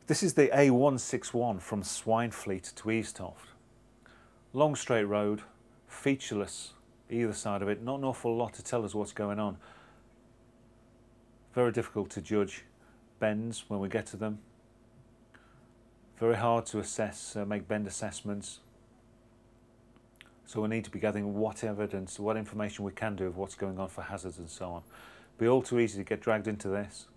This is the A161 from Swinefleet to Eastoft. Long straight road, featureless either side of it, not an awful lot to tell us what's going on. Very difficult to judge bends when we get to them. Very hard to assess, make bend assessments. So we need to be gathering what evidence, what information we can do of what's going on for hazards and so on. It'd be all too easy to get dragged into this,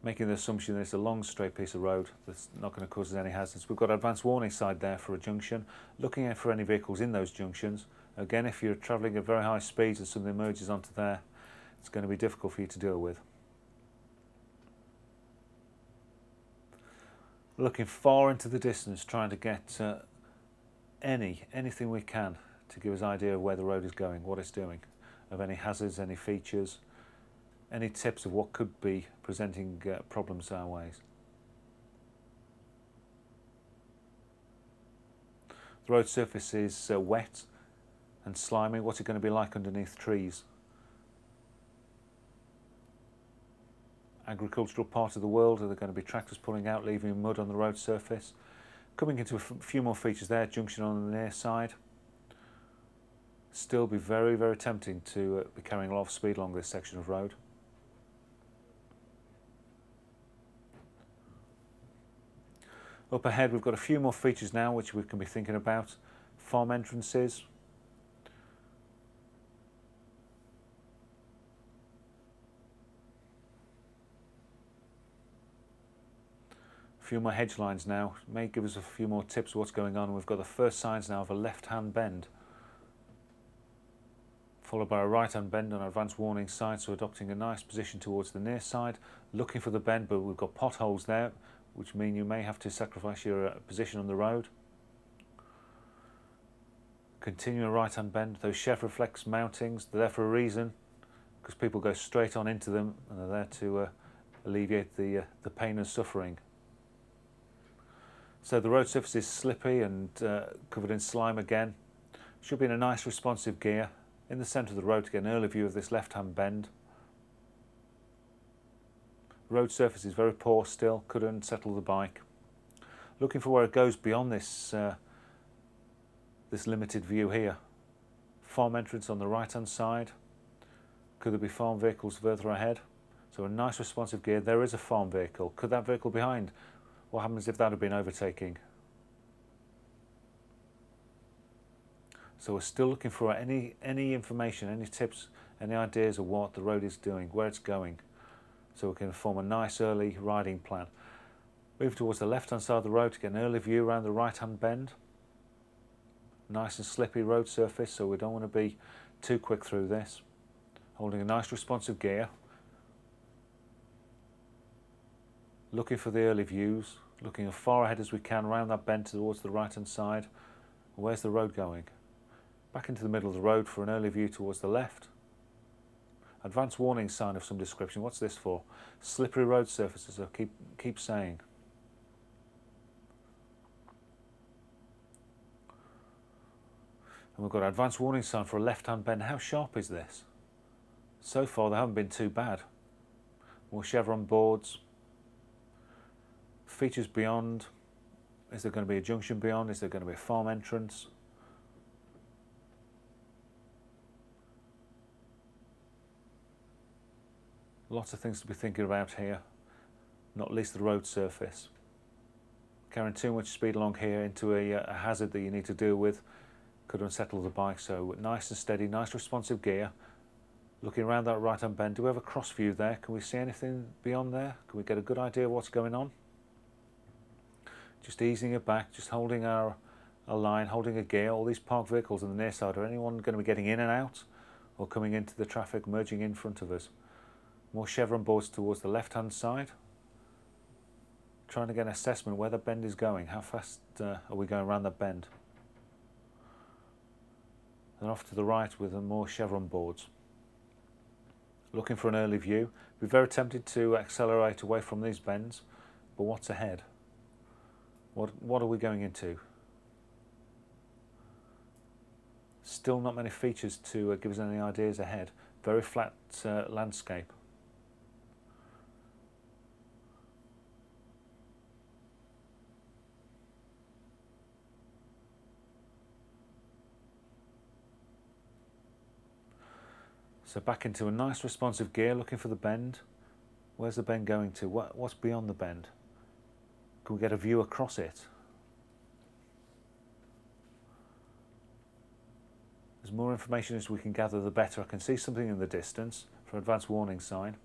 making the assumption that it's a long straight piece of road that's not going to cause us any hazards. We've got an advanced warning sign there for a junction, looking out for any vehicles in those junctions. Again, if you're travelling at very high speeds and something emerges onto there, it's going to be difficult for you to deal with. Looking far into the distance, trying to get anything we can to give us an idea of where the road is going, what it's doing, of any hazards, any features, any tips of what could be presenting problems our ways. The road surface is wet and slimy. What's it going to be like underneath trees? Agricultural part of the world, are there going to be tractors pulling out, leaving mud on the road surface? Coming into a few more features there, junction on the near side. Still be very, very tempting to be carrying a lot of speed along this section of road. Up ahead we've got a few more features now which we can be thinking about. Farm entrances. A few more hedge lines now. May give us a few more tips of what's going on. We've got the first signs now of a left-hand bend, followed by a right-hand bend on our advanced warning sign, so adopting a nice position towards the near side, looking for the bend, but we've got potholes there, which mean you may have to sacrifice your position on the road. Continue a right-hand bend. Those chef reflex mountings, they're there for a reason, because people go straight on into them, and they're there to alleviate the pain and suffering. So the road surface is slippy and covered in slime again. Should be in a nice responsive gear in the centre of the road to get an early view of this left-hand bend. Road surface is very poor still, could unsettle the bike. Looking for where it goes beyond this this limited view here. Farm entrance on the right-hand side. Could there be farm vehicles further ahead? So a nice responsive gear. There is a farm vehicle. Could that vehicle behind? What happens if that had been overtaking? So we're still looking for any information, any tips, any ideas of what the road is doing, where it's going, so we can form a nice early riding plan. Move towards the left-hand side of the road to get an early view around the right-hand bend. Nice and slippy road surface, so we don't want to be too quick through this. Holding a nice responsive gear. Looking for the early views, looking as far ahead as we can around that bend towards the right-hand side. Where's the road going? Back into the middle of the road for an early view towards the left. Advanced warning sign of some description. What's this for? Slippery road surfaces, I keep saying. And we've got an advanced warning sign for a left-hand bend. How sharp is this? So far they haven't been too bad. More chevron boards. Features beyond. Is there going to be a junction beyond? Is there going to be a farm entrance? Lots of things to be thinking about here, not least the road surface. Carrying too much speed along here into a hazard that you need to deal with could unsettle the bike, so nice and steady, nice responsive gear. Looking around that right-hand bend, do we have a cross view there? Can we see anything beyond there? Can we get a good idea of what's going on? Just easing it back, just holding a line, holding a gear. All these parked vehicles on the near side, are anyone going to be getting in and out or coming into the traffic, merging in front of us? More chevron boards towards the left-hand side. Trying to get an assessment where the bend is going. How fast are we going around that bend? And off to the right with more chevron boards. Looking for an early view. Be very tempted to accelerate away from these bends, but what's ahead? What are we going into? Still not many features to give us any ideas ahead. Very flat landscape. So back into a nice responsive gear, looking for the bend. Where's the bend going to? What's beyond the bend? Can we get a view across it? As more information as we can gather, the better. I can see something in the distance for advanced warning sign.